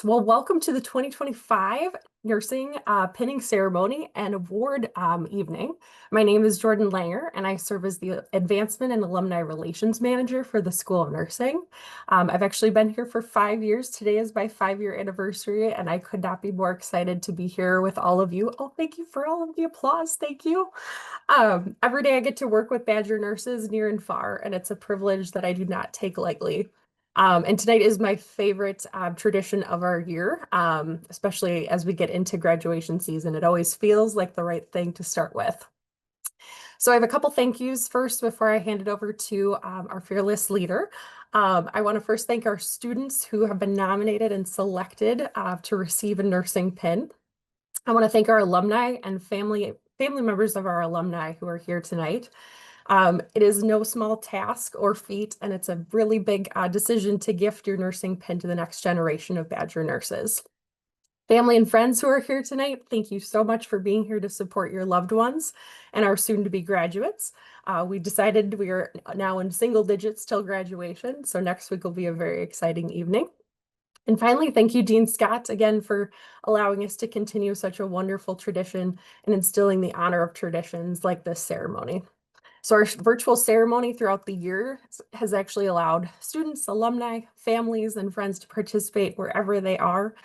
Well, welcome to the 2025 Nursing Pinning Ceremony and Award evening. My name is Jordan Langer, and I serve as the Advancement and Alumni Relations Manager for the School of Nursing. I've actually been here for 5 years. Today is my 5-year anniversary, and I could not be more excited to be here with all of you. Oh, thank you for all of the applause. Thank you. Every day I get to work with Badger nurses near and far, and it's a privilege that I do not take lightly. And tonight is my favorite tradition of our year, especially as we get into graduation season. It always feels like the right thing to start with. So I have a couple thank yous first before I hand it over to our fearless leader. I want to first thank our students who have been nominated and selected to receive a nursing pin. I want to thank our alumni and family members of our alumni who are here tonight. It is no small task or feat, and it's a really big decision to gift your nursing pin to the next generation of Badger nurses. Family and friends who are here tonight, thank you so much for being here to support your loved ones and our soon-to-be graduates. We decided we are now in single digits till graduation, so next week will be a very exciting evening. And finally, thank you, Dean Scott, again for allowing us to continue such a wonderful tradition and instilling the honor of traditions like this ceremony. So our virtual ceremony throughout the year has actually allowed students, alumni, families, and friends to participate wherever they are,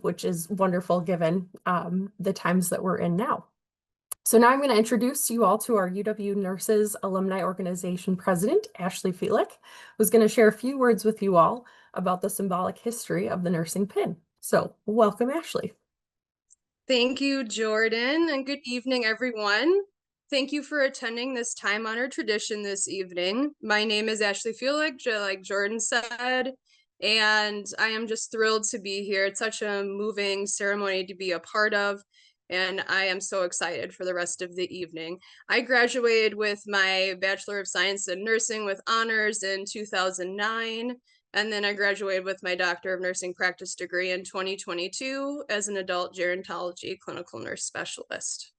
which is wonderful given the times that we're in now. So now I'm going to introduce you all to our UW Nurses Alumni Organization President, Ashley Fielek, who's going to share a few words with you all about the symbolic history of the nursing pin. So welcome, Ashley. Thank you, Jordan, and good evening, everyone. Thank you for attending this time-honored tradition this evening. My name is Ashley Fielek, like Jordan said, and I am just thrilled to be here. It's such a moving ceremony to be a part of, and I am so excited for the rest of the evening. I graduated with my Bachelor of Science in Nursing with honors in 2009. And then I graduated with my Doctor of Nursing Practice degree in 2022 as an adult gerontology clinical nurse specialist.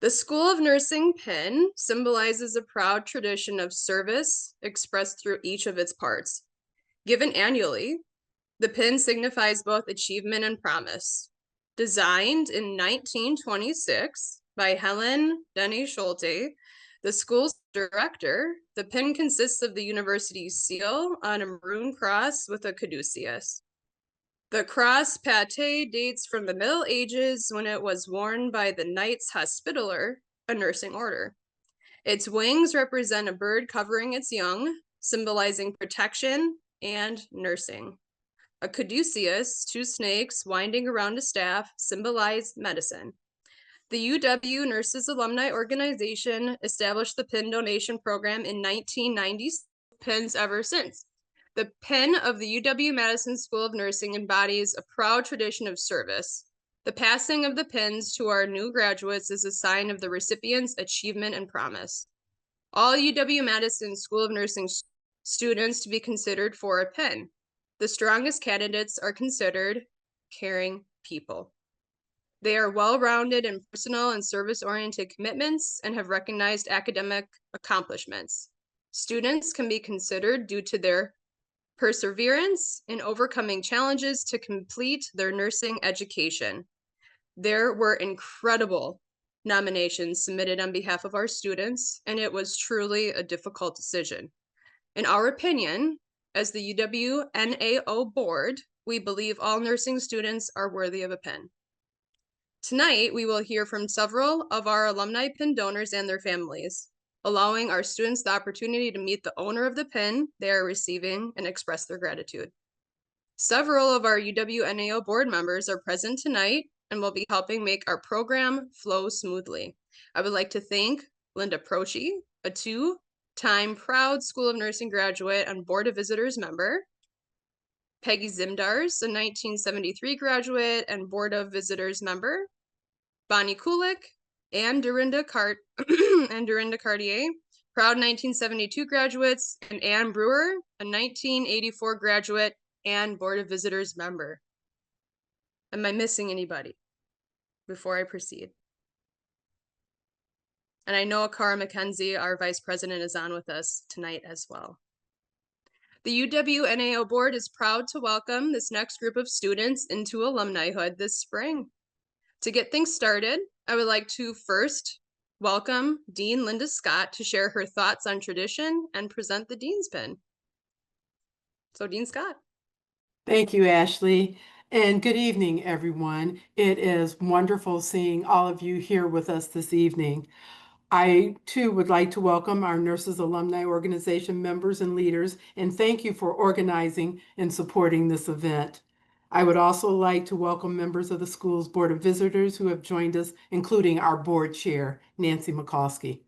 The School of Nursing pin symbolizes a proud tradition of service expressed through each of its parts. Given annually, the pin signifies both achievement and promise. Designed in 1926 by Helen Denny Schulte, the school's director, the pin consists of the university's seal on a maroon cross with a caduceus. The cross pate dates from the Middle Ages when it was worn by the Knights Hospitaller, a nursing order. Its wings represent a bird covering its young, symbolizing protection and nursing. A caduceus, 2 snakes winding around a staff, symbolize medicine. The UW Nurses Alumni Organization established the pin donation program in 1990, pins ever since. The pin of the UW Madison School of Nursing embodies a proud tradition of service. The passing of the pins to our new graduates is a sign of the recipient's achievement and promise. All UW Madison School of Nursing students to be considered for a pin. The strongest candidates are considered caring people. They are well-rounded in personal and service-oriented commitments and have recognized academic accomplishments. Students can be considered due to their perseverance in overcoming challenges to complete their nursing education. There were incredible nominations submitted on behalf of our students, and it was truly a difficult decision. In our opinion, as the UW NAO board, we believe all nursing students are worthy of a pin. Tonight, we will hear from several of our alumni pin donors and their families, allowing our students the opportunity to meet the owner of the pin they are receiving and express their gratitude. Several of our UW NAO board members are present tonight and will be helping make our program flow smoothly. I would like to thank Linda Prochi, a 2-time proud School of Nursing graduate and Board of Visitors member, Peggy Zimdars, a 1973 graduate and Board of Visitors member, Bonnie Kulik, and Dorinda Cartier, proud 1972 graduates, and Anne Brewer, a 1984 graduate and Board of Visitors member. Am I missing anybody before I proceed? And I know Cara McKenzie, our vice president, is on with us tonight as well. The UW-NAO board is proud to welcome this next group of students into alumnihood this spring. To get things started, I would like to first welcome Dean Linda Scott to share her thoughts on tradition and present the Dean's Pin. So Dean Scott. Thank you, Ashley, and good evening, everyone. It is wonderful seeing all of you here with us this evening. I, too, would like to welcome our Nurses Alumni Organization members and leaders, and thank you for organizing and supporting this event. I would also like to welcome members of the school's Board of Visitors who have joined us, including our board chair, Nancy McCoskey.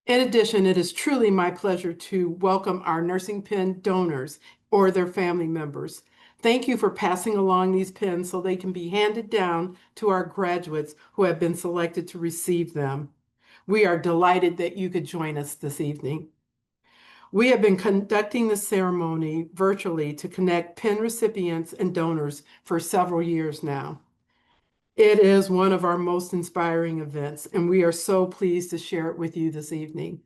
In addition, it is truly my pleasure to welcome our nursing pin donors or their family members. Thank you for passing along these pins so they can be handed down to our graduates who have been selected to receive them. We are delighted that you could join us this evening. We have been conducting the ceremony virtually to connect pin recipients and donors for several years now. It is one of our most inspiring events, and we are so pleased to share it with you this evening.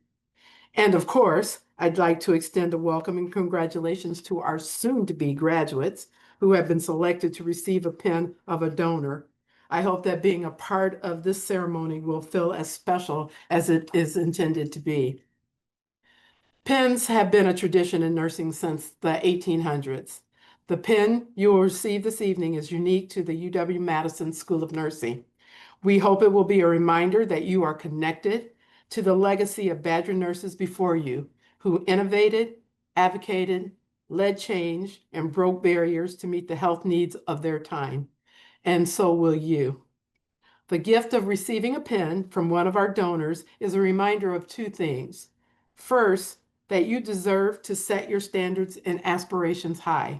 And of course, I'd like to extend a welcome and congratulations to our soon-to-be graduates who have been selected to receive a pin of a donor. I hope that being a part of this ceremony will feel as special as it is intended to be. Pins have been a tradition in nursing since the 1800s. The pin you will receive this evening is unique to the UW-Madison School of Nursing. We hope it will be a reminder that you are connected to the legacy of Badger nurses before you who innovated, advocated, led change, and broke barriers to meet the health needs of their time. And so will you. The gift of receiving a pin from one of our donors is a reminder of two things. First, that you deserve to set your standards and aspirations high.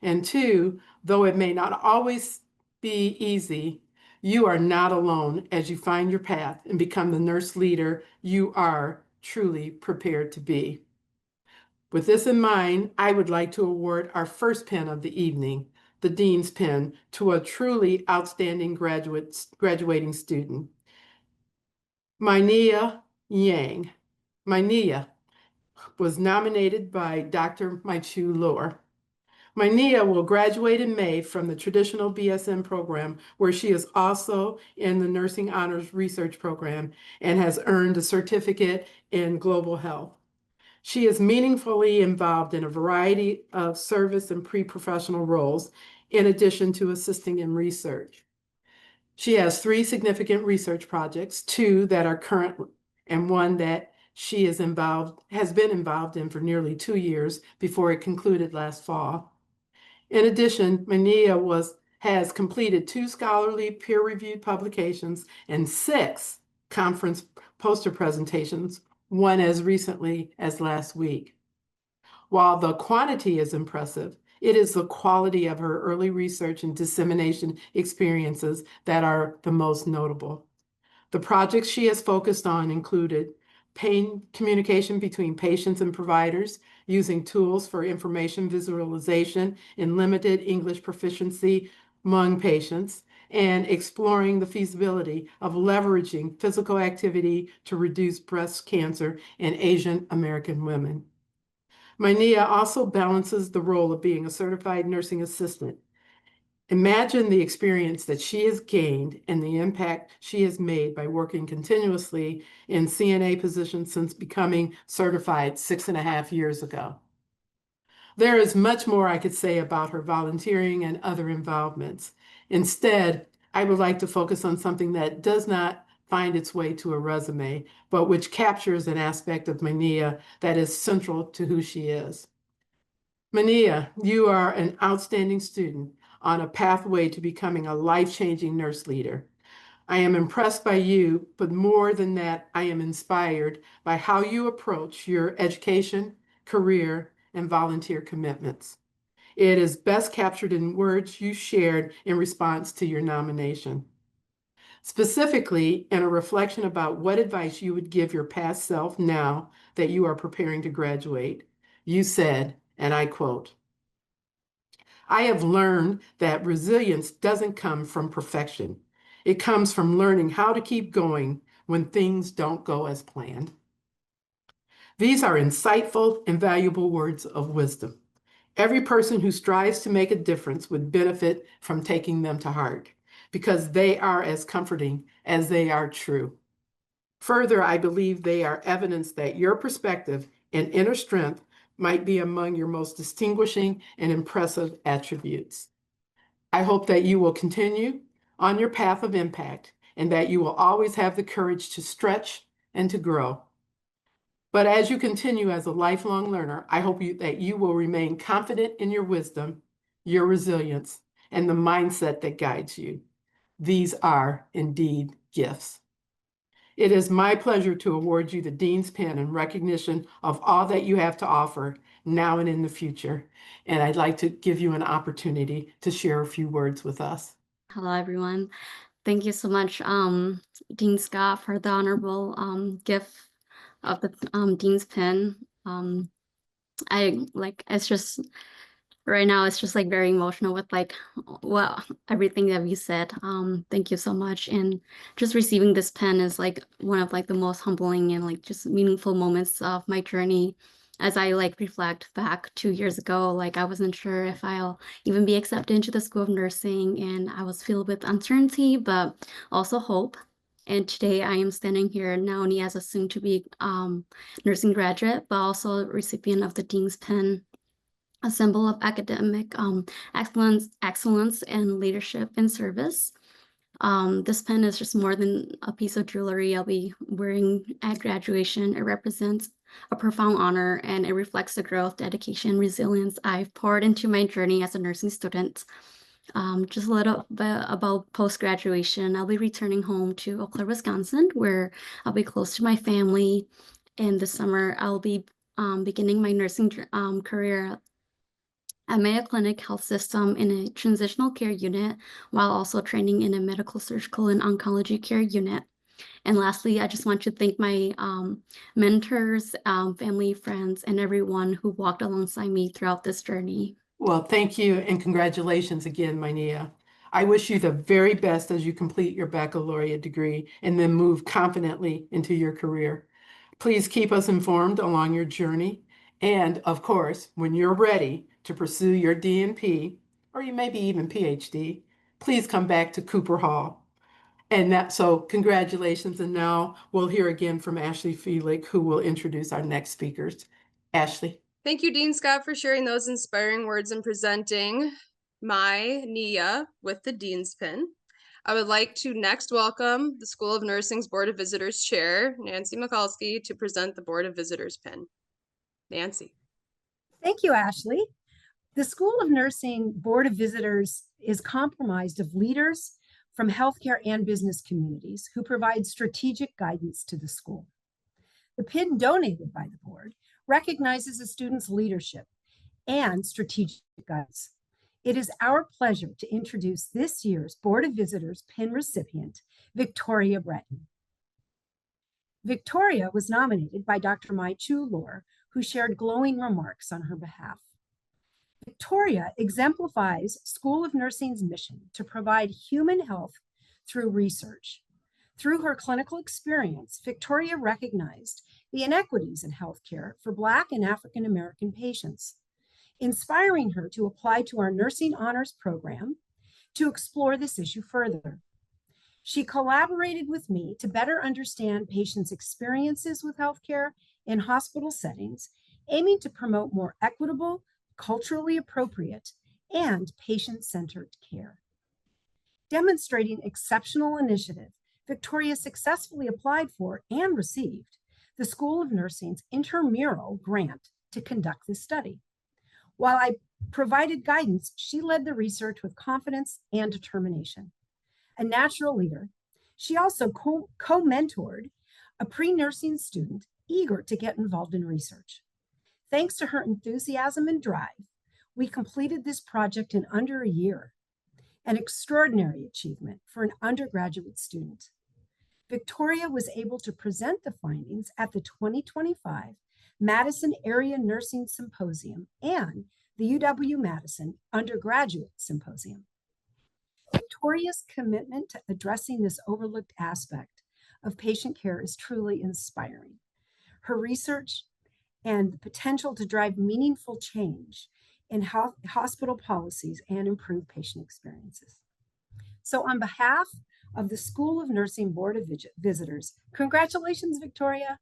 And two, though it may not always be easy, you are not alone as you find your path and become the nurse leader you are truly prepared to be. With this in mind, I would like to award our first pin of the evening, the Dean's Pin, to a truly outstanding graduating student, Nhia. Nhia was nominated by Dr. Maichu Lohr. Nhia will graduate in May from the traditional BSN program, where she is also in the Nursing Honors Research Program and has earned a certificate in global health. She is meaningfully involved in a variety of service and pre-professional roles, in addition to assisting in research. She has 3 significant research projects, 2 that are current and 1 that she has been involved in for nearly 2 years before it concluded last fall. In addition, Nhia has completed 2 scholarly peer-reviewed publications and 6 conference poster presentations, 1 as recently as last week. While the quantity is impressive, it is the quality of her early research and dissemination experiences that are the most notable. The projects she has focused on included pain communication between patients and providers, using tools for information visualization in limited English proficiency among patients, and exploring the feasibility of leveraging physical activity to reduce breast cancer in Asian American women. Nhia also balances the role of being a certified nursing assistant. Imagine the experience that she has gained and the impact she has made by working continuously in CNA positions since becoming certified 6.5 years ago. There is much more I could say about her volunteering and other involvements. Instead, I would like to focus on something that does not find its way to a resume, but which captures an aspect of Nhia that is central to who she is. Nhia, you are an outstanding student on a pathway to becoming a life-changing nurse leader. I am impressed by you, but more than that, I am inspired by how you approach your education, career, and volunteer commitments. It is best captured in words you shared in response to your nomination. Specifically, in a reflection about what advice you would give your past self now that you are preparing to graduate, you said, and I quote, "I have learned that resilience doesn't come from perfection. It comes from learning how to keep going when things don't go as planned." These are insightful and valuable words of wisdom. Every person who strives to make a difference would benefit from taking them to heart because they are as comforting as they are true. Further, I believe they are evidence that your perspective and inner strength might be among your most distinguishing and impressive attributes. I hope that you will continue on your path of impact and that you will always have the courage to stretch and to grow. But as you continue as a lifelong learner, I hope that you will remain confident in your wisdom, your resilience, and the mindset that guides you. These are indeed gifts. It is my pleasure to award you the Dean's Pin in recognition of all that you have to offer now and in the future. And I'd like to give you an opportunity to share a few words with us. Hello, everyone. Thank you so much, Dean Scott, for the honorable gift of the Dean's Pin. It's just right now, it's just like very emotional with like, well, everything that you said. Thank you so much. And just receiving this pen is like one of like the most humbling and like just meaningful moments of my journey. As I like reflect back 2 years ago, like I wasn't sure if I'll even be accepted into the School of Nursing, and I was filled with uncertainty, but also hope. And today I am standing here not only as a soon-to-be nursing graduate, but also recipient of the Dean's Pin, a symbol of academic excellence and leadership in service. This pen is just more than a piece of jewelry I'll be wearing at graduation. It represents a profound honor, and it reflects the growth, dedication, resilience I've poured into my journey as a nursing student. Just a little bit about post-graduation. I'll be returning home to Eau Claire, Wisconsin, where I'll be close to my family. And this summer, I'll be beginning my nursing career at Mayo Clinic Health System in a transitional care unit, while also training in a medical, surgical, and oncology care unit. And lastly, I just want to thank my mentors, family, friends, and everyone who walked alongside me throughout this journey. Well, thank you and congratulations again, Nhia. I wish you the very best as you complete your baccalaureate degree and then move confidently into your career. Please keep us informed along your journey. And of course, when you're ready to pursue your DNP, or you maybe even PhD, please come back to Cooper Hall. So congratulations. And now we'll hear again from Ashley Fielek, who will introduce our next speakers. Ashley. Thank you, Dean Scott, for sharing those inspiring words and presenting my Nhia with the Dean's Pin. I would like to next welcome the School of Nursing's Board of Visitors Chair, Nancy Mikulski, to present the Board of Visitors Pin. Nancy. Thank you, Ashley. The School of Nursing Board of Visitors is comprised of leaders from healthcare and business communities who provide strategic guidance to the school. The pin donated by the board recognizes a student's leadership and strategic guidance. It is our pleasure to introduce this year's Board of Visitors Pin recipient, Victoria Brenton. Victoria was nominated by Dr. Mai-Chu Lor, who shared glowing remarks on her behalf. Victoria exemplifies School of Nursing's mission to provide human health through research. Through her clinical experience, Victoria recognized the inequities in healthcare for Black and African American patients, inspiring her to apply to our Nursing Honors Program to explore this issue further. She collaborated with me to better understand patients' experiences with healthcare in hospital settings, aiming to promote more equitable, culturally appropriate, and patient-centered care. Demonstrating exceptional initiative, Victoria successfully applied for and received the School of Nursing's intramural grant to conduct this study. While I provided guidance, she led the research with confidence and determination. A natural leader, she also co-mentored a pre-nursing student eager to get involved in research. Thanks to her enthusiasm and drive, we completed this project in under a year, an extraordinary achievement for an undergraduate student. Victoria was able to present the findings at the 2025 Madison Area Nursing Symposium and the UW-Madison Undergraduate Symposium. Victoria's commitment to addressing this overlooked aspect of patient care is truly inspiring. Her research and the potential to drive meaningful change in hospital policies and improve patient experiences. So on behalf of the School of Nursing Board of Visitors, congratulations, Victoria.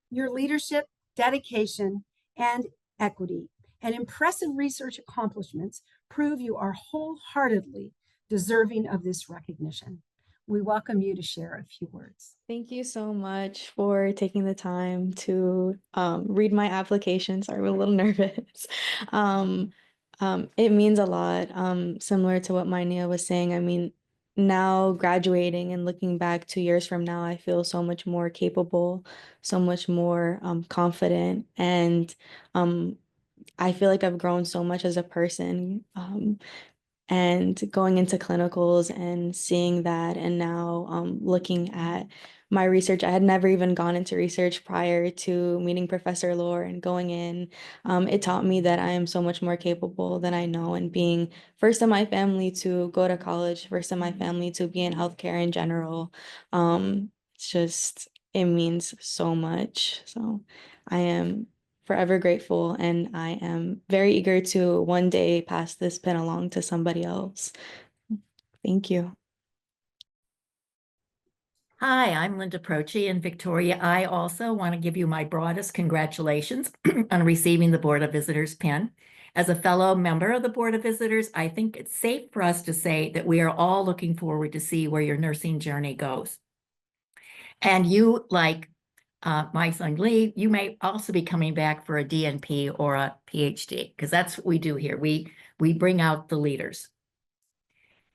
Your leadership, dedication, and equity and impressive research accomplishments prove you are wholeheartedly deserving of this recognition. We welcome you to share a few words. Thank you so much for taking the time to read my application. Sorry, I'm a little nervous. It means a lot, similar to what Nhia was saying. I mean, now graduating and looking back 2 years from now, I feel so much more capable, so much more confident, and I feel like I've grown so much as a person. And going into clinicals and seeing that, and now looking at my research. I had never even gone into research prior to meeting Professor Lohr and going in. It taught me that I am so much more capable than I know, and being first in my family to go to college, first in my family to be in healthcare in general. It's just, it means so much. So I am forever grateful, and I am very eager to one day pass this pin along to somebody else. Thank you. Hi, I'm Linda Proci, and Victoria, I also want to give you my broadest congratulations on receiving the Board of Visitors pin. As a fellow member of the Board of Visitors, I think it's safe for us to say that we are all looking forward to see where your nursing journey goes. And you, like my son Lee, you may also be coming back for a DNP or a PhD, because that's what we do here. We bring out the leaders.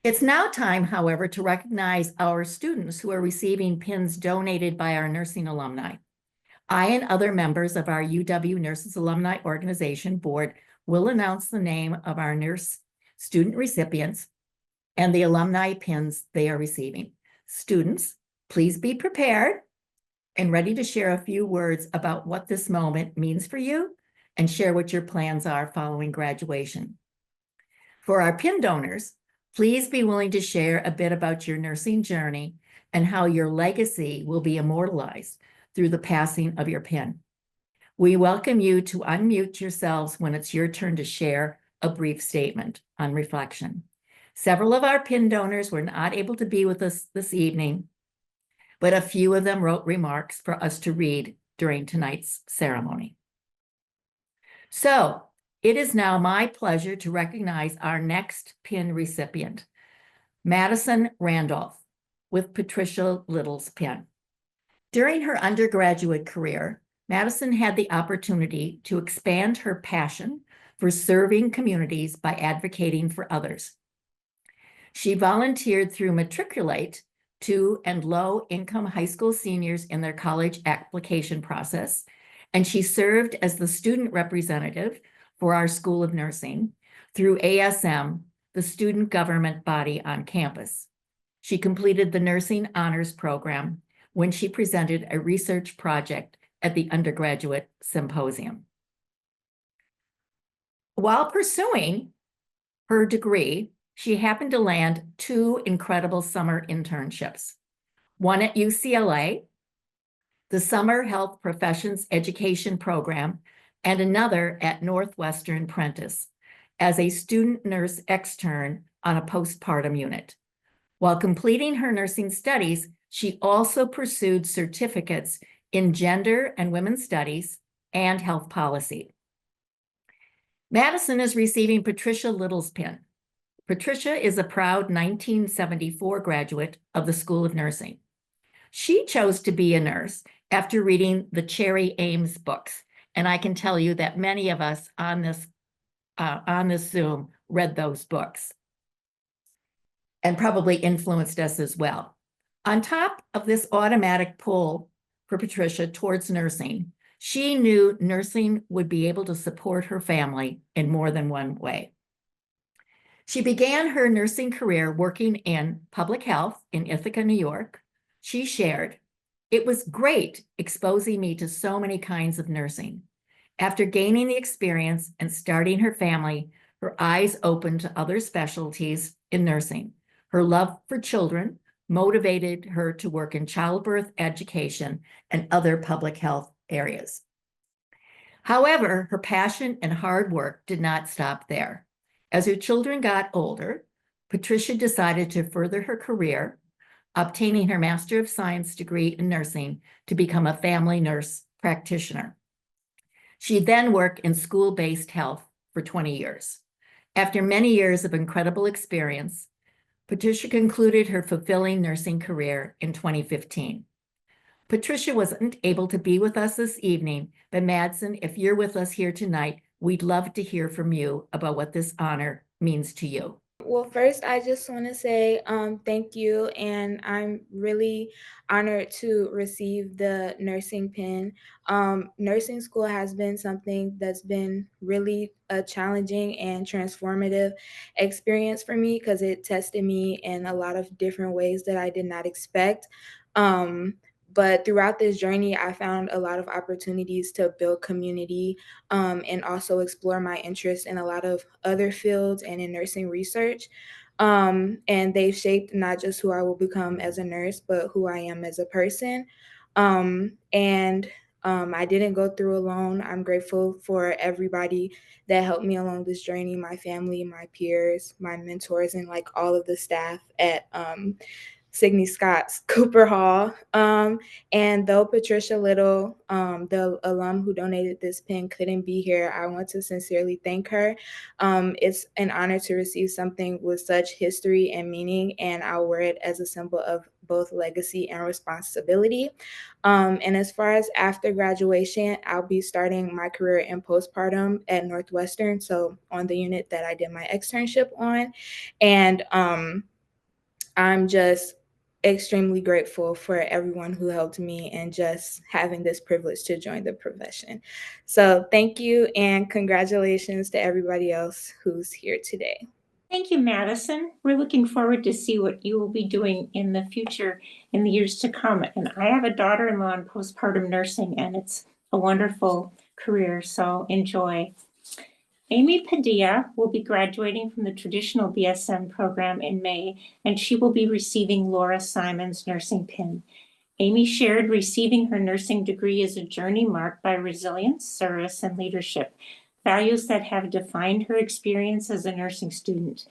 It's now time, however, to recognize our students who are receiving pins donated by our nursing alumni. I and other members of our UW Nurses Alumni Organization board will announce the name of our nurse student recipients and the alumni pins they are receiving. Students, please be prepared and ready to share a few words about what this moment means for you and share what your plans are following graduation. For our pin donors, please be willing to share a bit about your nursing journey and how your legacy will be immortalized through the passing of your pin. We welcome you to unmute yourselves when it's your turn to share a brief statement on reflection. Several of our pin donors were not able to be with us this evening, but a few of them wrote remarks for us to read during tonight's ceremony. So it is now my pleasure to recognize our next pin recipient, Madison Randolph, with Patricia Little's pin. During her undergraduate career, Madison had the opportunity to expand her passion for serving communities by advocating for others. She volunteered through Matriculate to and low-income high school seniors in their college application process, and she served as the student representative for our School of Nursing through ASM, the student government body on campus. She completed the Nursing Honors Program when she presented a research project at the undergraduate symposium. While pursuing her degree, she happened to land 2 incredible summer internships, one at UCLA, the Summer Health Professions Education Program, and another at Northwestern Prentice as a student nurse extern on a postpartum unit. While completing her nursing studies, she also pursued certificates in gender and women's studies and health policy. Madison is receiving Patricia Little's pin. Patricia is a proud 1974 graduate of the School of Nursing. She chose to be a nurse after reading the Cherry Ames books, and I can tell you that many of us on this Zoom read those books and probably influenced us as well. On top of this automatic pull for Patricia towards nursing, she knew nursing would be able to support her family in more than one way. She began her nursing career working in public health in Ithaca, New York. She shared, "It was great exposing me to so many kinds of nursing. After gaining the experience and starting her family, her eyes opened to other specialties in nursing. Her love for children motivated her to work in childbirth education and other public health areas. However, her passion and hard work did not stop there. As her children got older, Patricia decided to further her career, obtaining her Master of Science degree in nursing to become a family nurse practitioner. She then worked in school-based health for 20 years. After many years of incredible experience, Patricia concluded her fulfilling nursing career in 2015. Patricia wasn't able to be with us this evening, but Madison, if you're with us here tonight, we'd love to hear from you about what this honor means to you. Well, first, I just want to say thank you, and I'm really honored to receive the nursing pin. Nursing school has been something that's been really a challenging and transformative experience for me because it tested me in a lot of different ways that I did not expect. But throughout this journey, I found a lot of opportunities to build community and also explore my interest in a lot of other fields and in nursing research. And they've shaped not just who I will become as a nurse, but who I am as a person. I didn't go through alone. I'm grateful for everybody that helped me along this journey, my family, my peers, my mentors, and like all of the staff at Signey Scott's Cooper Hall. And though Patricia Little, the alum who donated this pin, couldn't be here, I want to sincerely thank her. It's an honor to receive something with such history and meaning, and I'll wear it as a symbol of both legacy and responsibility. And as far as after graduation, I'll be starting my career in postpartum at Northwestern, so on the unit that I did my externship on. And I'm just extremely grateful for everyone who helped me and just having this privilege to join the profession. So thank you and congratulations to everybody else who's here today. Thank you, Madison. We're looking forward to see what you will be doing in the future, in the years to come. And I have a daughter-in-law in postpartum nursing, and it's a wonderful career, so enjoy. Amy Padilla will be graduating from the traditional BSN program in May, and she will be receiving Laura Simon's nursing pin. Amy shared receiving her nursing degree as a journey marked by resilience, service, and leadership, values that have defined her experience as a nursing student.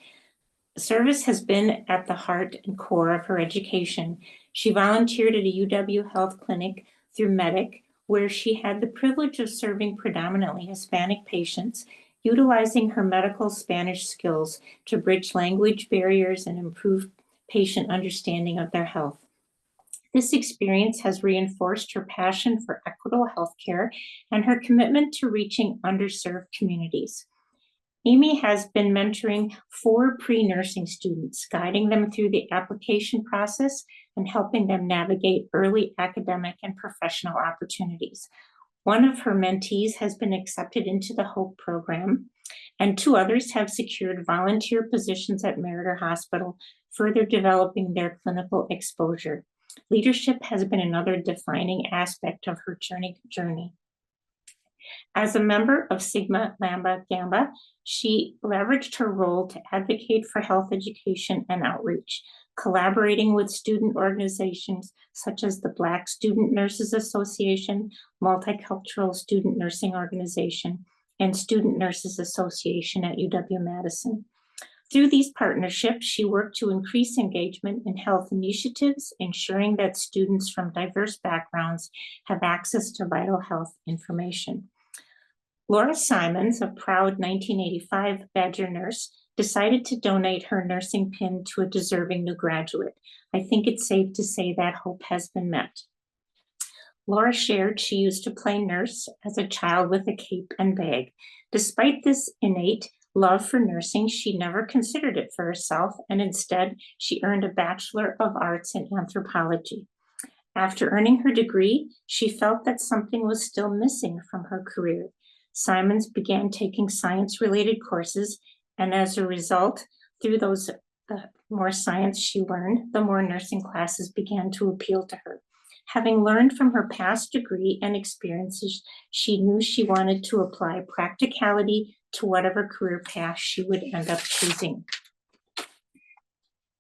Service has been at the heart and core of her education. She volunteered at a UW Health clinic through Medic, where she had the privilege of serving predominantly Hispanic patients, utilizing her medical Spanish skills to bridge language barriers and improve patient understanding of their health. This experience has reinforced her passion for equitable healthcare and her commitment to reaching underserved communities. Amy has been mentoring 4 pre-nursing students, guiding them through the application process and helping them navigate early academic and professional opportunities. One of her mentees has been accepted into the HOPE program, and 2 others have secured volunteer positions at Meriter Hospital, further developing their clinical exposure. Leadership has been another defining aspect of her journey. As a member of Sigma Lambda Gamma, she leveraged her role to advocate for health education and outreach, collaborating with student organizations such as the Black Student Nurses Association, Multicultural Student Nursing Organization, and Student Nurses Association at UW-Madison. Through these partnerships, she worked to increase engagement in health initiatives, ensuring that students from diverse backgrounds have access to vital health information. Laura Simons, a proud 1985 Badger nurse, decided to donate her nursing pin to a deserving new graduate. I think it's safe to say that hope has been met. Laura shared she used to play nurse as a child with a cape and bag. Despite this innate love for nursing, she never considered it for herself, and instead she earned a Bachelor of Arts in Anthropology. After earning her degree, she felt that something was still missing from her career. Simons began taking science-related courses, and as a result, through those more science she learned, the more nursing classes began to appeal to her. Having learned from her past degree and experiences, she knew she wanted to apply practicality to whatever career path she would end up choosing.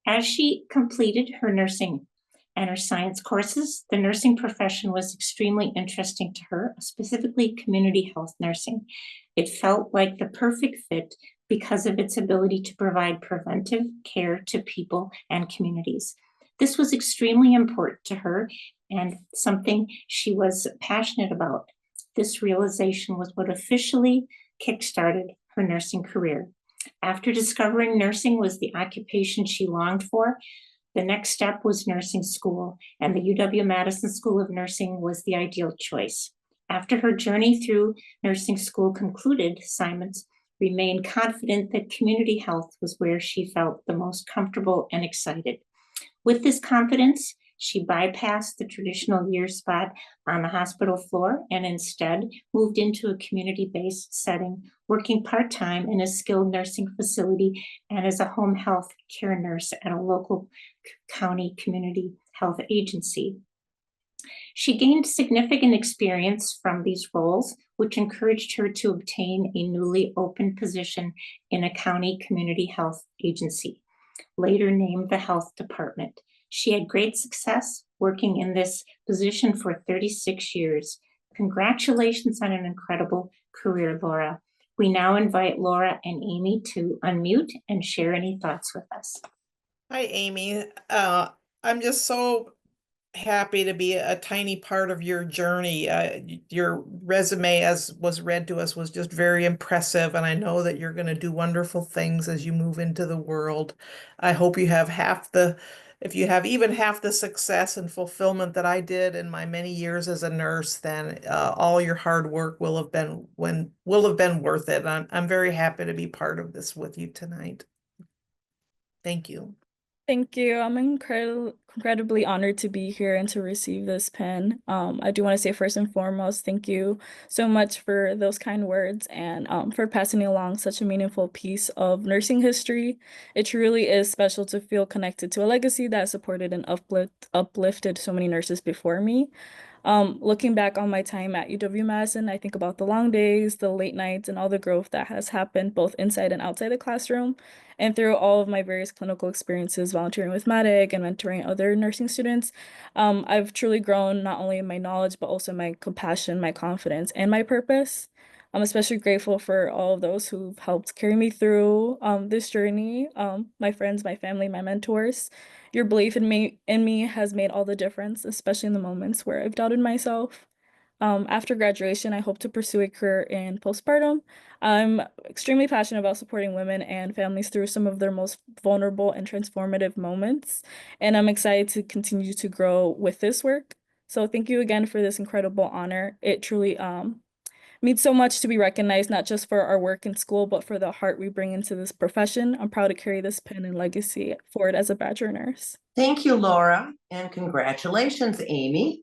As she completed her nursing and her science courses, the nursing profession was extremely interesting to her, specifically community health nursing. It felt like the perfect fit because of its ability to provide preventive care to people and communities. This was extremely important to her and something she was passionate about. This realization was what officially kickstarted her nursing career. After discovering nursing was the occupation she longed for, the next step was nursing school, and the UW-Madison School of Nursing was the ideal choice. After her journey through nursing school concluded, Simons remained confident that community health was where she felt the most comfortable and excited. With this confidence, she bypassed the traditional year spot on the hospital floor and instead moved into a community-based setting, working part-time in a skilled nursing facility and as a home health care nurse at a local county community health agency. She gained significant experience from these roles, which encouraged her to obtain a newly opened position in a county community health agency, later named the Health Department. She had great success working in this position for 36 years. Congratulations on an incredible career, Laura. We now invite Laura and Amy to unmute and share any thoughts with us. Hi, Amy. I'm just so happy to be a tiny part of your journey. Your resume, as was read to us, was just very impressive, and I know that you're going to do wonderful things as you move into the world. I hope you have if you have even half the success and fulfillment that I did in my many years as a nurse, then all your hard work will have been worth it. I'm very happy to be part of this with you tonight. Thank you. Thank you. I'm incredibly honored to be here and to receive this pin. I do want to say first and foremost, thank you so much for those kind words and for passing along such a meaningful piece of nursing history. It truly is special to feel connected to a legacy that supported and uplifted so many nurses before me. Looking back on my time at UW-Madison, I think about the long days, the late nights, and all the growth that has happened both inside and outside the classroom. And through all of my various clinical experiences, volunteering with Medic and mentoring other nursing students, I've truly grown not only in my knowledge, but also my compassion, my confidence, and my purpose. I'm especially grateful for all of those who've helped carry me through this journey, my friends, my family, my mentors. Your belief in me has made all the difference, especially in the moments where I've doubted myself. After graduation, I hope to pursue a career in postpartum. I'm extremely passionate about supporting women and families through some of their most vulnerable and transformative moments, and I'm excited to continue to grow with this work. So thank you again for this incredible honor. It truly means so much to be recognized, not just for our work in school, but for the heart we bring into this profession. I'm proud to carry this pin and legacy forward as a Badger nurse. Thank you, Laura, and congratulations, Amy.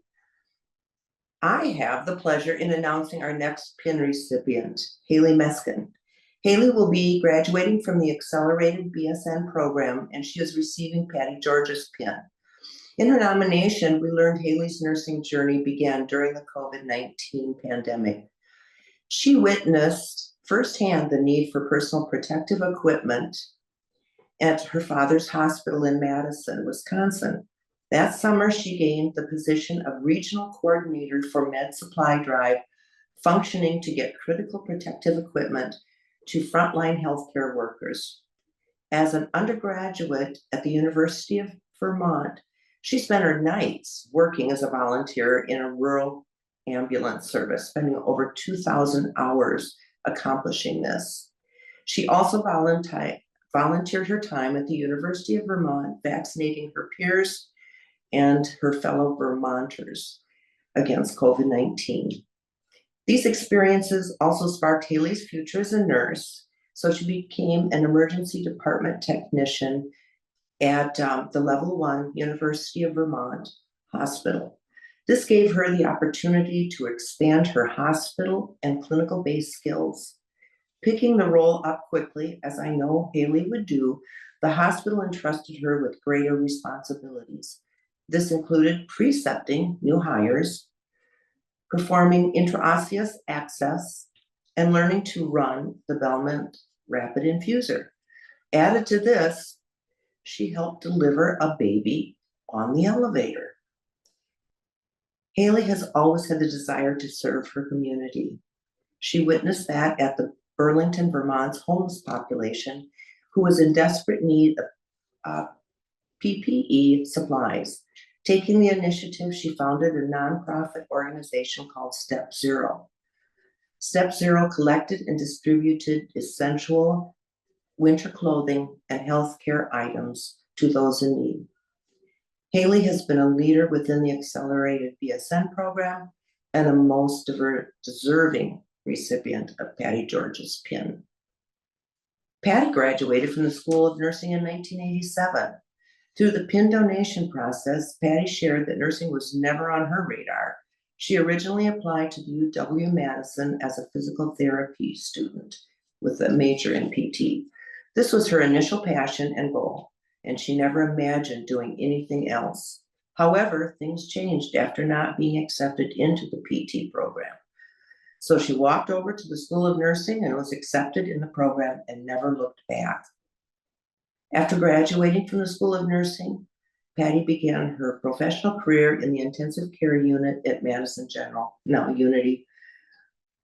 I have the pleasure in announcing our next pin recipient, Haley Meskin. Haley will be graduating from the Accelerated BSN program, and she is receiving Patty George's pin. In her nomination, we learned Haley's nursing journey began during the COVID-19 pandemic. She witnessed firsthand the need for personal protective equipment at her father's hospital in Madison, Wisconsin. That summer, she gained the position of regional coordinator for Med Supply Drive, functioning to get critical protective equipment to frontline healthcare workers. As an undergraduate at the University of Vermont, she spent her nights working as a volunteer in a rural ambulance service, spending over 2,000 hours accomplishing this. She also volunteered her time at the University of Vermont, vaccinating her peers and her fellow Vermonters against COVID-19. These experiences also sparked Haley's future as a nurse, so she became an emergency department technician at the Level 1 University of Vermont Hospital. This gave her the opportunity to expand her hospital and clinical-based skills. Picking the role up quickly, as I know Haley would do, the hospital entrusted her with greater responsibilities. This included precepting new hires, performing intraosseous access, and learning to run the Belmont Rapid Infuser. Added to this, she helped deliver a baby on the elevator. Haley has always had the desire to serve her community. She witnessed that at the Burlington, Vermont's homeless population, who was in desperate need of PPE supplies. Taking the initiative, she founded a nonprofit organization called Step Zero. Step Zero collected and distributed essential winter clothing and healthcare items to those in need. Haley has been a leader within the accelerated BSN program and a most deserving recipient of Patty George's pin. Patty graduated from the School of Nursing in 1987. Through the pin donation process, Patty shared that nursing was never on her radar. She originally applied to the UW-Madison as a physical therapy student with a major in PT. This was her initial passion and goal, and she never imagined doing anything else. However, things changed after not being accepted into the PT program. So she walked over to the School of Nursing and was accepted in the program and never looked back. After graduating from the School of Nursing, Patty began her professional career in the intensive care unit at Madison General, now Unity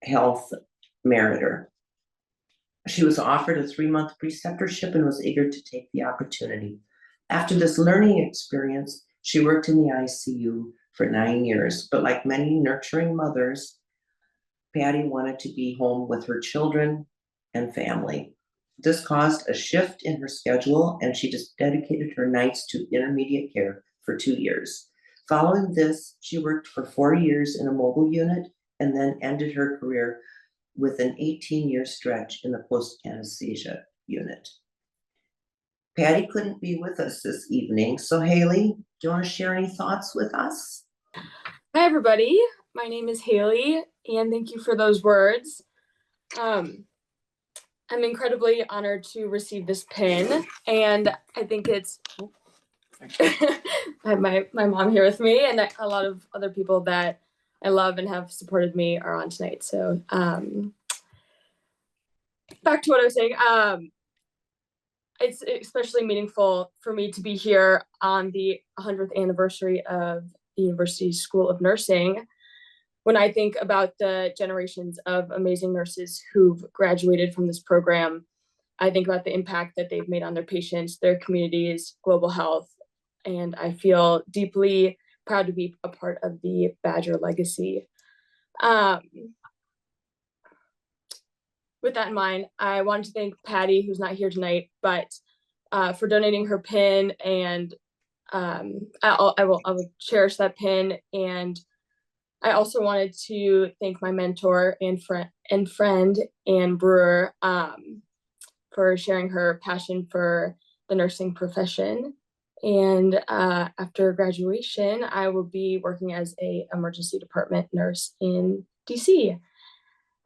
Health Meriter. She was offered a 3-month preceptorship and was eager to take the opportunity. After this learning experience, she worked in the ICU for 9 years, but like many nurturing mothers, Patty wanted to be home with her children and family. This caused a shift in her schedule, and she just dedicated her nights to intermediate care for 2 years. Following this, she worked for 4 years in a mobile unit and then ended her career with an 18-year stretch in the post-anesthesia unit. Patty couldn't be with us this evening, so Haley, do you want to share any thoughts with us? Hi, everybody. My name is Haley, and thank you for those words. I'm incredibly honored to receive this pin, and I think it's I have my mom here with me, and a lot of other people that I love and have supported me are on tonight. So back to what I was saying. It's especially meaningful for me to be here on the 100th anniversary of the University School of Nursing. When I think about the generations of amazing nurses who've graduated from this program, I think about the impact that they've made on their patients, their communities, global health, and I feel deeply proud to be a part of the Badger legacy. With that in mind, I wanted to thank Patty, who's not here tonight, but for donating her pin, and I will cherish that pin. And I also wanted to thank my mentor and friend Ann Brewer for sharing her passion for the nursing profession. And after graduation, I will be working as an emergency department nurse in DC.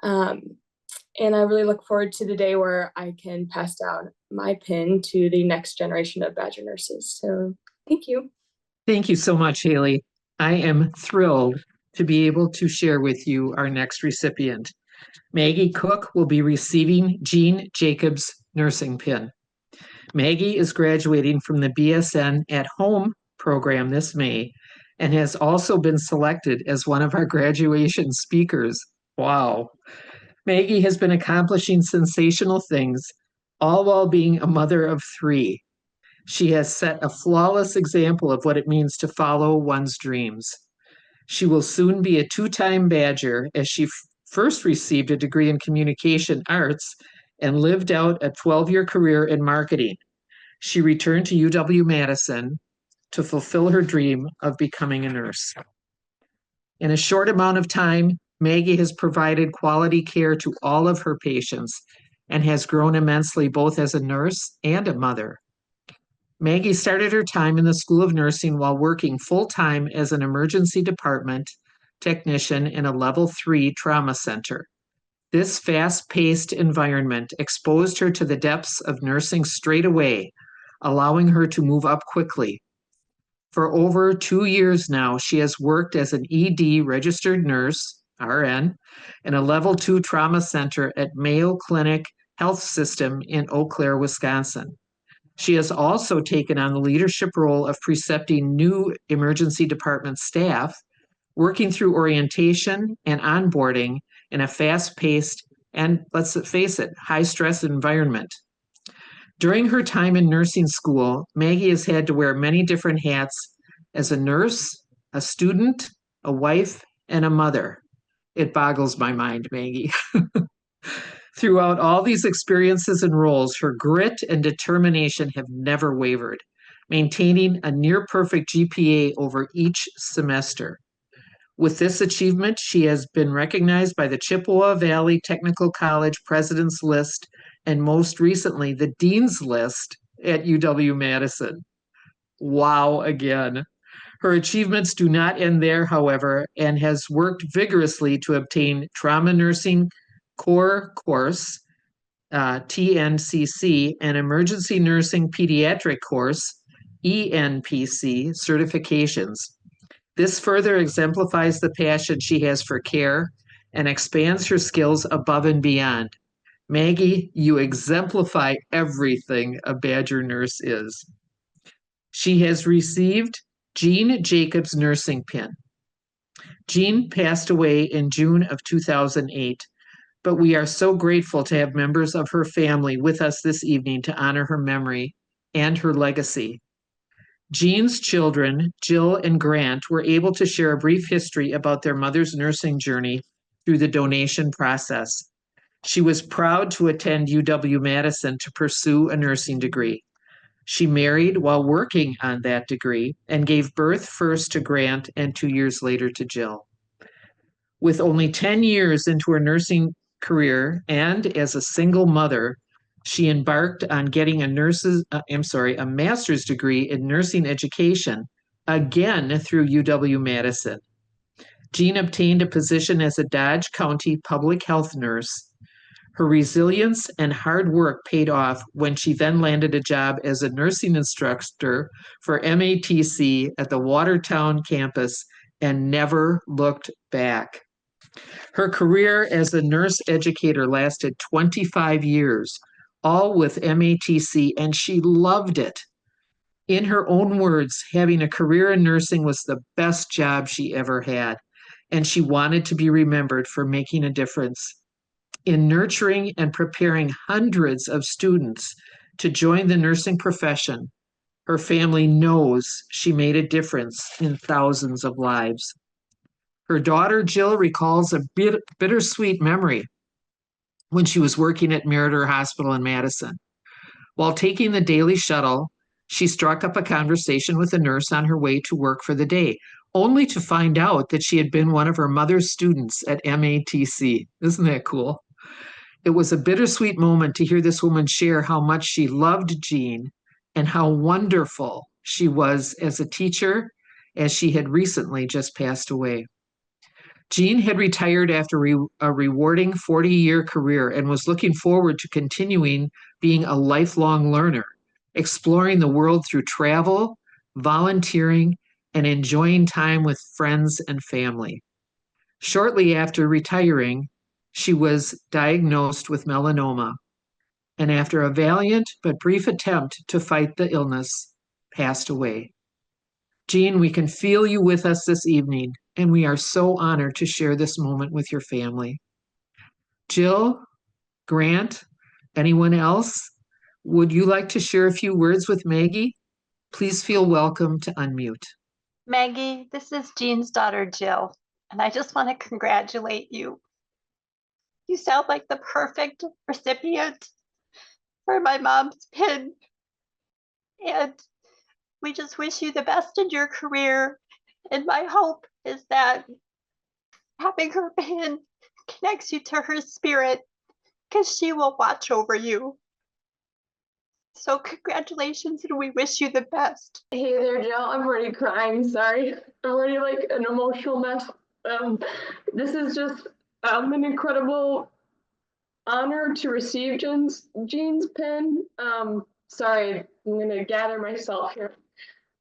And I really look forward to the day where I can pass down my pin to the next generation of Badger nurses. So thank you. Thank you so much, Haley. I am thrilled to be able to share with you our next recipient. Maggie Cook will be receiving Jean Jacobs' nursing pin. Maggie is graduating from the BSN at Home program this May and has also been selected as one of our graduation speakers. Wow. Maggie has been accomplishing sensational things, all while being a mother of 3. She has set a flawless example of what it means to follow one's dreams. She will soon be a 2-time Badger, as she first received a degree in communication arts and lived out a 12-year career in marketing. She returned to UW-Madison to fulfill her dream of becoming a nurse. In a short amount of time, Maggie has provided quality care to all of her patients and has grown immensely both as a nurse and a mother. Maggie started her time in the School of Nursing while working full-time as an emergency department technician in a level 3 trauma center. This fast-paced environment exposed her to the depths of nursing straight away, allowing her to move up quickly. For over 2 years now, she has worked as an ED registered nurse, RN, in a level 2 trauma center at Mayo Clinic Health System in Eau Claire, Wisconsin. She has also taken on the leadership role of precepting new emergency department staff, working through orientation and onboarding in a fast-paced and, let's face it, high-stress environment. During her time in nursing school, Maggie has had to wear many different hats as a nurse, a student, a wife, and a mother. It boggles my mind, Maggie. Throughout all these experiences and roles, her grit and determination have never wavered, maintaining a near-perfect GPA over each semester. With this achievement, she has been recognized by the Chippewa Valley Technical College President's List and most recently the Dean's List at UW-Madison. Wow, again. Her achievements do not end there, however, and has worked vigorously to obtain Trauma Nursing Core Course, TNCC, and Emergency Nursing Pediatric Course, ENPC, certifications. This further exemplifies the passion she has for care and expands her skills above and beyond. Maggie, you exemplify everything a Badger nurse is. She has received Jean Jacobs Nursing Pin. Jean passed away in June of 2008, but we are so grateful to have members of her family with us this evening to honor her memory and her legacy. Jean's children, Jill and Grant, were able to share a brief history about their mother's nursing journey through the donation process. She was proud to attend UW-Madison to pursue a nursing degree. She married while working on that degree and gave birth first to Grant and 2 years later to Jill. With only 10 years into her nursing career and as a single mother, she embarked on getting a master's degree in nursing education, again through UW-Madison. Jean obtained a position as a Dodge County public health nurse. Her resilience and hard work paid off when she then landed a job as a nursing instructor for MATC at the Watertown campus and never looked back. Her career as a nurse educator lasted 25 years, all with MATC, and she loved it. In her own words, having a career in nursing was the best job she ever had, and she wanted to be remembered for making a difference. In nurturing and preparing hundreds of students to join the nursing profession, her family knows she made a difference in thousands of lives. Her daughter, Jill, recalls a bittersweet memory when she was working at Meriter Hospital in Madison. While taking the daily shuttle, she struck up a conversation with a nurse on her way to work for the day, only to find out that she had been one of her mother's students at MATC. Isn't that cool? It was a bittersweet moment to hear this woman share how much she loved Jean and how wonderful she was as a teacher, as she had recently just passed away. Jean had retired after a rewarding 40-year career and was looking forward to continuing being a lifelong learner, exploring the world through travel, volunteering, and enjoying time with friends and family. Shortly after retiring, she was diagnosed with melanoma, and after a valiant but brief attempt to fight the illness, passed away. Jean, we can feel you with us this evening, and we are so honored to share this moment with your family. Jill, Grant, anyone else? Would you like to share a few words with Maggie? Please feel welcome to unmute. Maggie, this is Jean's daughter, Jill, and I just want to congratulate you. You sound like the perfect recipient for my mom's pin, and we just wish you the best in your career. And my hope is that having her pin connects you to her spirit, because she will watch over you. So congratulations, and we wish you the best. Hey there, Jill. I'm already crying. Sorry. I'm already like an emotional mess. This is just an incredible honor to receive Jean's pin. Sorry, I'm gonna gather myself here.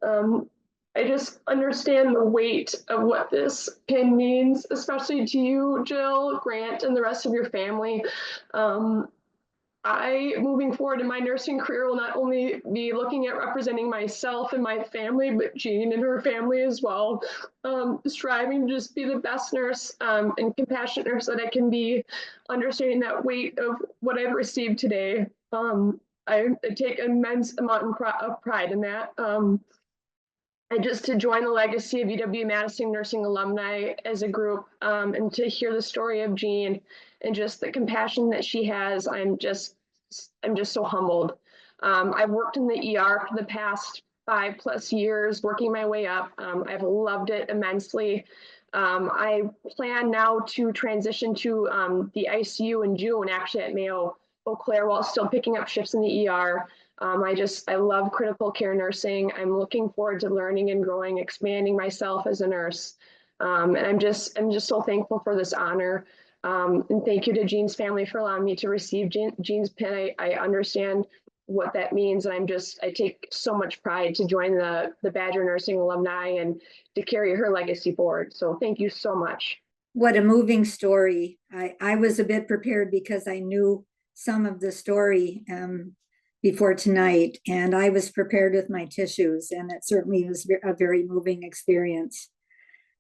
I just understand the weight of what this pin means, especially to you, Jill, Grant, and the rest of your family. I, moving forward in my nursing career, will not only be looking at representing myself and my family, but Jean and her family as well. Striving to just be the best nurse and compassionate nurse that I can be, understanding that weight of what I've received today. I take immense amount of pride in that. And just to join the legacy of UW-Madison Nursing alumni as a group, and to hear the story of Jean and just the compassion that she has, I'm just so humbled. I've worked in the ER for the past 5+ years, working my way up. I've loved it immensely. I plan now to transition to the ICU in June, actually at Mayo Eau Claire, while still picking up shifts in the ER. I love critical care nursing. I'm looking forward to learning and growing, expanding myself as a nurse. And I'm just so thankful for this honor. And thank you to Jean's family for allowing me to receive Jean's pin. I understand what that means. And I take so much pride to join the Badger Nursing alumni and to carry her legacy forward. So thank you so much. What a moving story. I was a bit prepared because I knew some of the story before tonight, and I was prepared with my tissues, and it certainly was a very moving experience.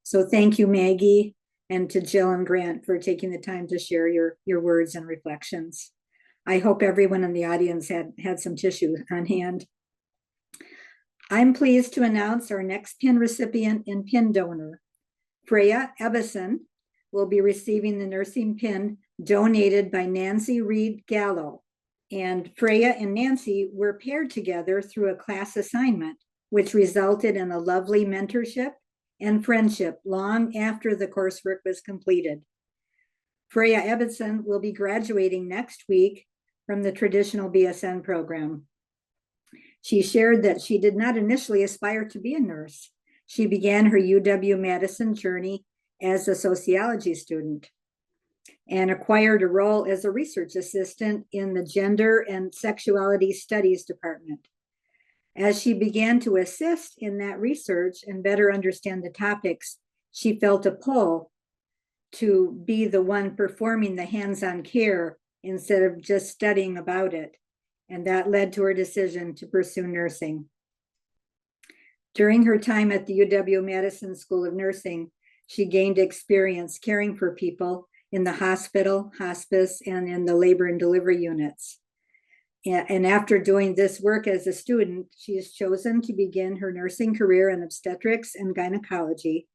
So thank you, Maggie, and to Jill and Grant for taking the time to share your words and reflections. I hope everyone in the audience had some tissue on hand. I'm pleased to announce our next pin recipient and pin donor. Freya Ebbesen will be receiving the nursing pin donated by Nancy Reed Gallo. And Freya and Nancy were paired together through a class assignment, which resulted in a lovely mentorship and friendship long after the coursework was completed. Freya Ebbesen will be graduating next week from the traditional BSN program. She shared that she did not initially aspire to be a nurse. She began her UW-Madison journey as a sociology student and acquired a role as a research assistant in the Gender and Sexuality Studies department. As she began to assist in that research and better understand the topics, she felt a pull to be the one performing the hands-on care instead of just studying about it. And that led to her decision to pursue nursing. During her time at the UW-Madison School of Nursing, she gained experience caring for people in the hospital, hospice, and in the labor and delivery units. And after doing this work as a student, she has chosen to begin her nursing career in obstetrics and gynecology,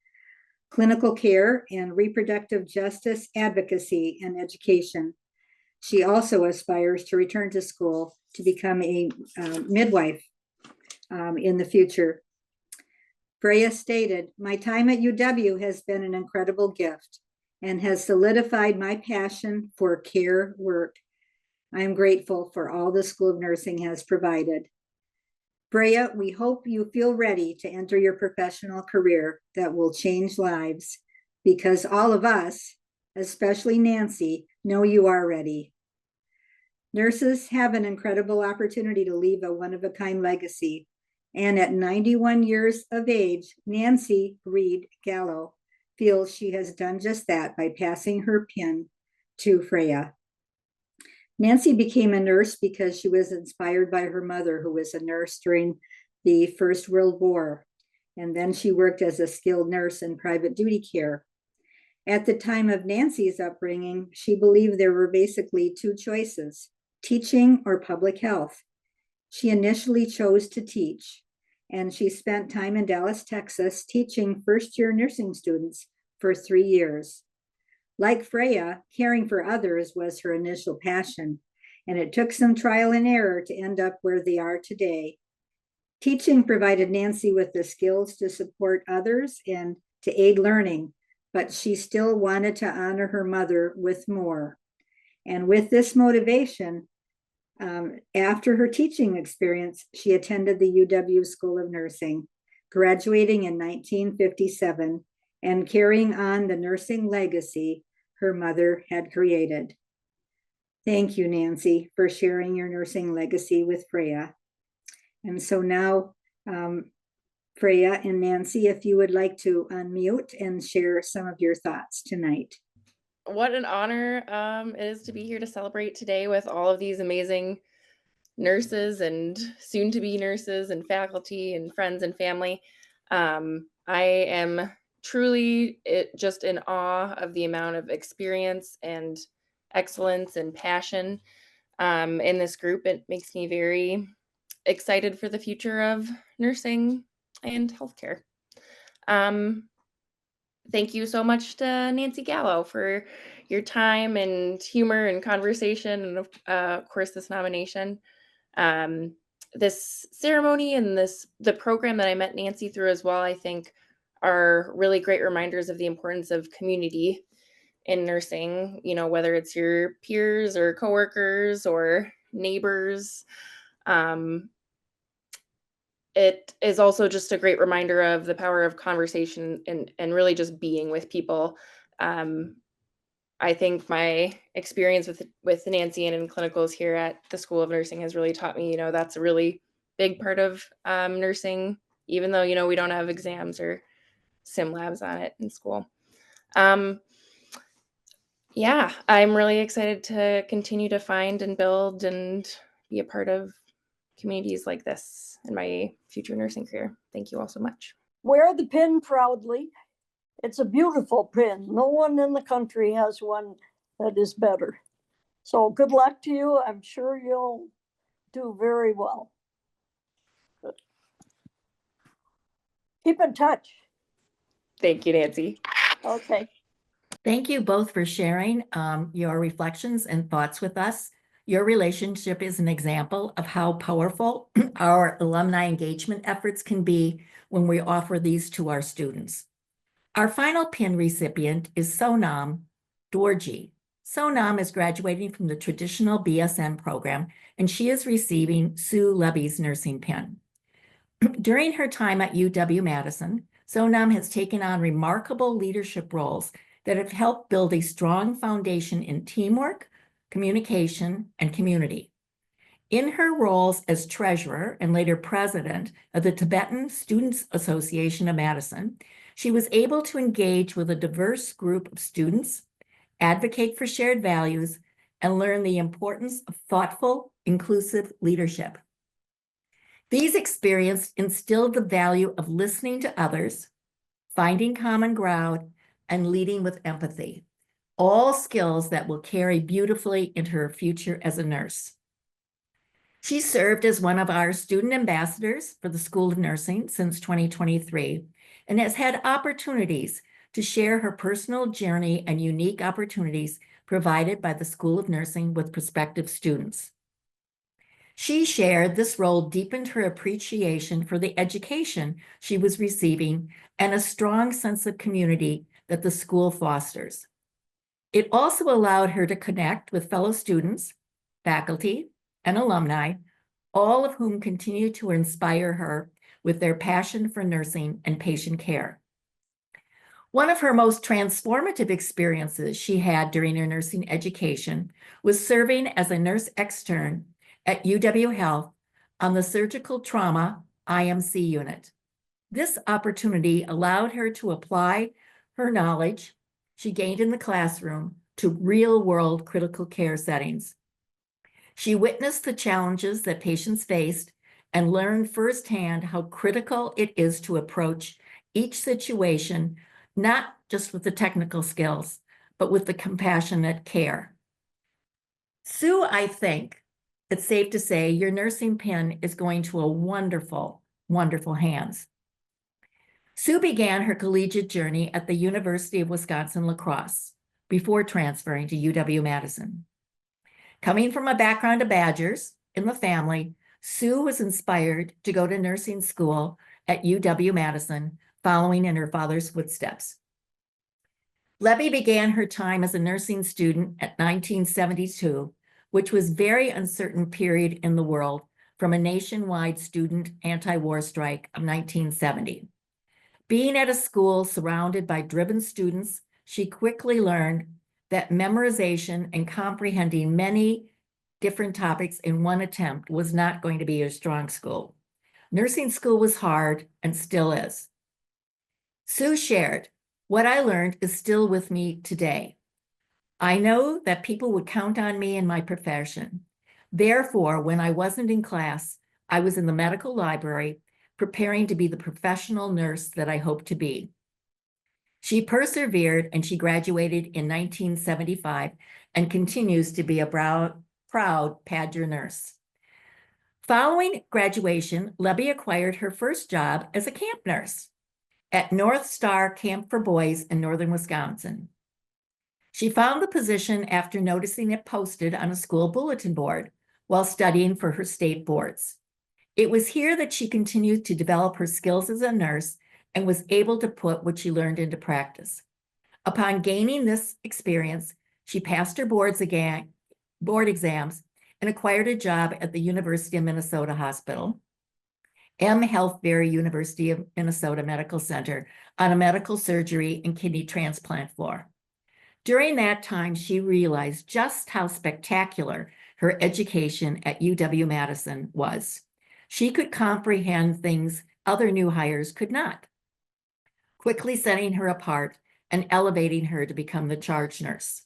clinical care, and reproductive justice advocacy and education. She also aspires to return to school to become a midwife in the future. Freya stated, "My time at UW has been an incredible gift and has solidified my passion for care work. I am grateful for all the School of Nursing has provided." Freya, we hope you feel ready to enter your professional career that will change lives, because all of us, especially Nancy, know you are ready. Nurses have an incredible opportunity to leave a one-of-a-kind legacy. And at 91 years of age, Nancy Reed Gallo feels she has done just that by passing her pin to Freya. Nancy became a nurse because she was inspired by her mother, who was a nurse during the First World War. And then she worked as a skilled nurse in private duty care. At the time of Nancy's upbringing, she believed there were basically two choices: teaching or public health. She initially chose to teach, and she spent time in Dallas, Texas, teaching first-year nursing students for 3 years. Like Freya, caring for others was her initial passion, and it took some trial and error to end up where they are today. Teaching provided Nancy with the skills to support others and to aid learning, but she still wanted to honor her mother with more. And with this motivation, after her teaching experience, she attended the UW School of Nursing, graduating in 1957 and carrying on the nursing legacy her mother had created. Thank you, Nancy, for sharing your nursing legacy with Freya. And so now, Freya and Nancy, if you would like to unmute and share some of your thoughts tonight. what an honor it is to be here to celebrate today with all of these amazing nurses and soon-to-be nurses and faculty and friends and family. I am truly just in awe of the amount of experience and excellence and passion in this group. It makes me very excited for the future of nursing and healthcare. Thank you so much to Nancy Gallo for your time and humor and conversation, and of course this nomination. This ceremony and the program that I met Nancy through as well, I think are really great reminders of the importance of community in nursing, you know, whether it's your peers or coworkers or neighbors. It is also just a great reminder of the power of conversation and really just being with people. I think my experience with Nancy and in clinicals here at the School of Nursing has really taught me, you know, that's a really big part of nursing, even though, you know, we don't have exams or sim labs on it in school. Yeah, I'm really excited to continue to find and build and be a part of communities like this in my future nursing career. Thank you all so much. Wear the pin proudly. It's a beautiful pin. No one in the country has one that is better. So good luck to you. I'm sure you'll do very well. Good. Keep in touch. Thank you, Nancy. Okay. Thank you both for sharing your reflections and thoughts with us. Your relationship is an example of how powerful our alumni engagement efforts can be when we offer these to our students. Our final pin recipient is Sonam Dorjee. Sonam is graduating from the traditional BSN program, and she is receiving Sue Levy's nursing pin. During her time at UW-Madison, Sonam has taken on remarkable leadership roles that have helped build a strong foundation in teamwork, communication, and community. In her roles as treasurer and later president of the Tibetan Students Association of Madison, she was able to engage with a diverse group of students, advocate for shared values, and learn the importance of thoughtful, inclusive leadership. These experiences instilled the value of listening to others, finding common ground, and leading with empathy, all skills that will carry beautifully into her future as a nurse. She served as one of our student ambassadors for the School of Nursing since 2023 and has had opportunities to share her personal journey and unique opportunities provided by the School of Nursing with prospective students. She shared this role deepened her appreciation for the education she was receiving and a strong sense of community that the school fosters. It also allowed her to connect with fellow students, faculty, and alumni, all of whom continue to inspire her with their passion for nursing and patient care. One of her most transformative experiences she had during her nursing education was serving as a nurse extern at UW Health on the surgical trauma IMC unit. This opportunity allowed her to apply her knowledge she gained in the classroom to real-world critical care settings. She witnessed the challenges that patients faced and learned firsthand how critical it is to approach each situation, not just with the technical skills, but with the compassionate care. Sue, I think it's safe to say your nursing pin is going to a wonderful, wonderful hands. Sue began her collegiate journey at the University of Wisconsin-La Crosse before transferring to UW-Madison. Coming from a background of Badgers in the family, Sue was inspired to go to nursing school at UW-Madison, following in her father's footsteps. Levy began her time as a nursing student at 1972, which was a very uncertain period in the world from a nationwide student anti-war strike of 1970. Being at a school surrounded by driven students, she quickly learned that memorization and comprehending many different topics in one attempt was not going to be her strong suit. Nursing school was hard and still is. Sue shared, "What I learned is still with me today. I know that people would count on me in my profession. Therefore, when I wasn't in class, I was in the medical library preparing to be the professional nurse that I hoped to be. She persevered and she graduated in 1975 and continues to be a proud Padilla nurse. Following graduation, Lebby acquired her first job as a camp nurse at North Star Camp for Boys in northern Wisconsin. She found the position after noticing it posted on a school bulletin board while studying for her state boards. It was here that she continued to develop her skills as a nurse and was able to put what she learned into practice. Upon gaining this experience, she passed her board exams and acquired a job at the University of Minnesota Hospital, M. Health Berry University of Minnesota Medical Center, on a medical surgery and kidney transplant floor. During that time, she realized just how spectacular her education at UW-Madison was. She could comprehend things other new hires could not, quickly setting her apart and elevating her to become the charge nurse.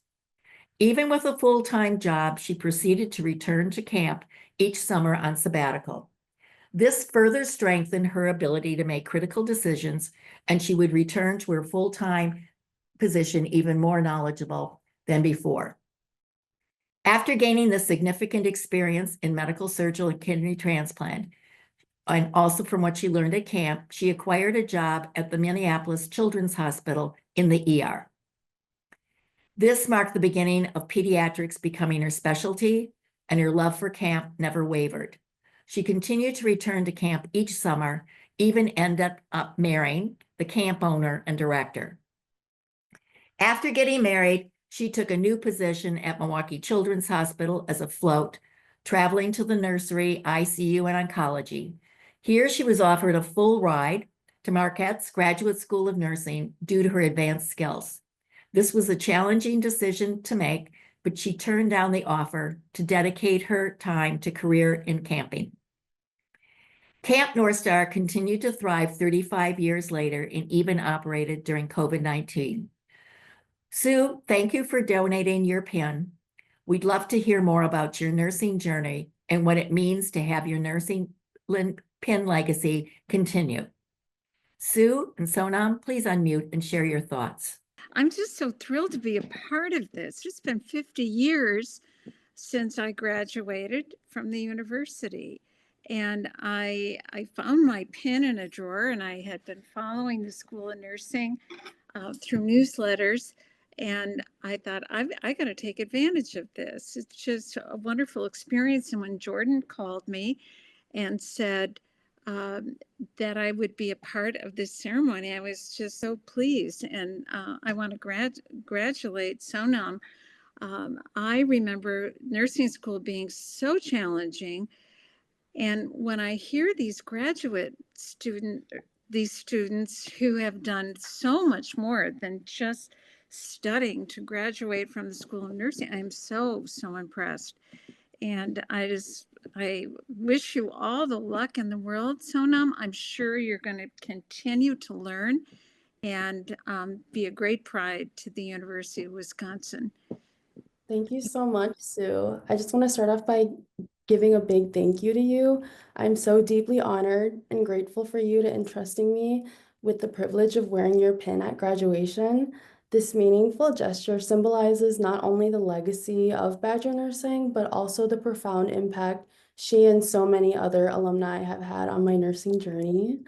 Even with a full-time job, she proceeded to return to camp each summer on sabbatical. This further strengthened her ability to make critical decisions, and she would return to her full-time position even more knowledgeable than before. After gaining the significant experience in medical surgery and kidney transplant, and also from what she learned at camp, she acquired a job at the Minneapolis Children's Hospital in the ER. This marked the beginning of pediatrics becoming her specialty, and her love for camp never wavered. She continued to return to camp each summer, even ended up marrying the camp owner and director. After getting married, she took a new position at Milwaukee Children's Hospital as a float, traveling to the nursery, ICU, and oncology. Here she was offered a full ride to Marquette's Graduate School of Nursing due to her advanced skills. This was a challenging decision to make, but she turned down the offer to dedicate her time to career in camping. Camp North Star continued to thrive 35 years later and even operated during COVID-19. Sue, thank you for donating your pin. We'd love to hear more about your nursing journey and what it means to have your nursing pin legacy continue. Sue and Sonam, please unmute and share your thoughts. I'm just so thrilled to be a part of this. It's been 50 years since I graduated from the university. And I found my pin in a drawer, and I had been following the School of Nursing through newsletters. And I thought, I got to take advantage of this. It's just a wonderful experience. And when Jordan called me and said that I would be a part of this ceremony, I was just so pleased. And I want to congratulate Sonam. I remember nursing school being so challenging. And when I hear these these students who have done so much more than just studying to graduate from the School of Nursing, I'm so impressed. And I wish you all the luck in the world, Sonam. I'm sure you're going to continue to learn and be a great pride to the University of Wisconsin. Thank you so much, Sue. I just want to start off by giving a big thank you to you. I'm so deeply honored and grateful for you to entrusting me with the privilege of wearing your pin at graduation. This meaningful gesture symbolizes not only the legacy of Badger Nursing, but also the profound impact she and so many other alumni have had on my nursing journey.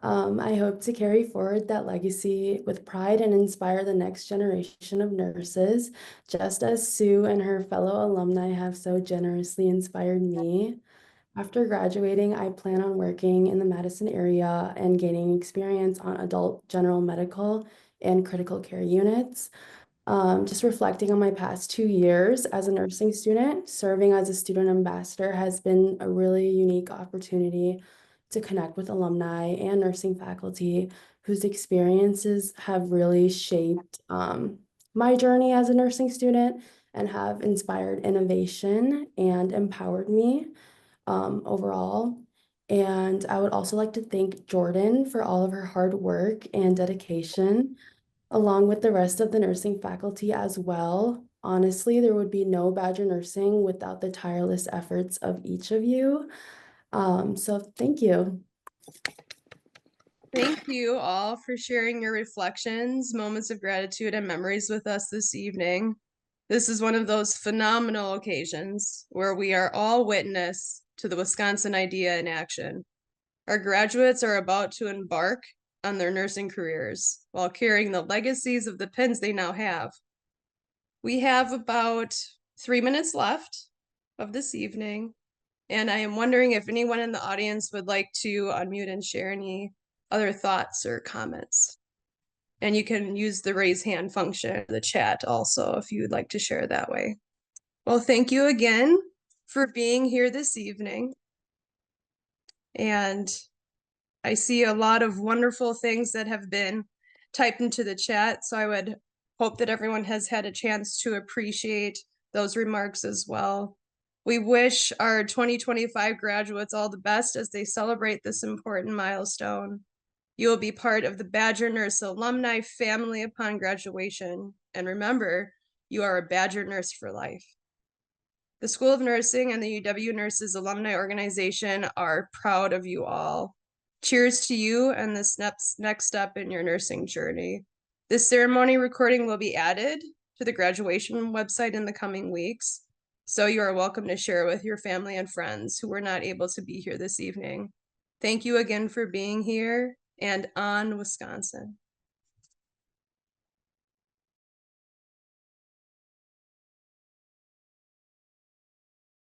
I hope to carry forward that legacy with pride and inspire the next generation of nurses, just as Sue and her fellow alumni have so generously inspired me. After graduating, I plan on working in the Madison area and gaining experience on adult general medical and critical care units. Just reflecting on my past 2 years as a nursing student, serving as a student ambassador has been a really unique opportunity to connect with alumni and nursing faculty whose experiences have really shaped my journey as a nursing student and have inspired innovation and empowered me overall. And I would also like to thank Jordan for all of her hard work and dedication, along with the rest of the nursing faculty as well. Honestly, there would be no Badger Nursing without the tireless efforts of each of you. So thank you. Thank you all for sharing your reflections, moments of gratitude, and memories with us this evening. This is one of those phenomenal occasions where we are all witness to the Wisconsin idea in action. Our graduates are about to embark on their nursing careers while carrying the legacies of the pins they now have. We have about 3 minutes left of this evening, and I am wondering if anyone in the audience would like to unmute and share any other thoughts or comments. And you can use the raise hand function in the chat also if you would like to share that way. Well, thank you again for being here this evening. And I see a lot of wonderful things that have been typed into the chat, so I would hope that everyone has had a chance to appreciate those remarks as well. We wish our 2025 graduates all the best as they celebrate this important milestone. You will be part of the Badger Nurse alumni family upon graduation. And remember, you are a Badger Nurse for life. The School of Nursing and the UW Nurses Alumni Organization are proud of you all. Cheers to you and this next step in your nursing journey. This ceremony recording will be added to the graduation website in the coming weeks, so you are welcome to share with your family and friends who were not able to be here this evening. Thank you again for being here, and on Wisconsin.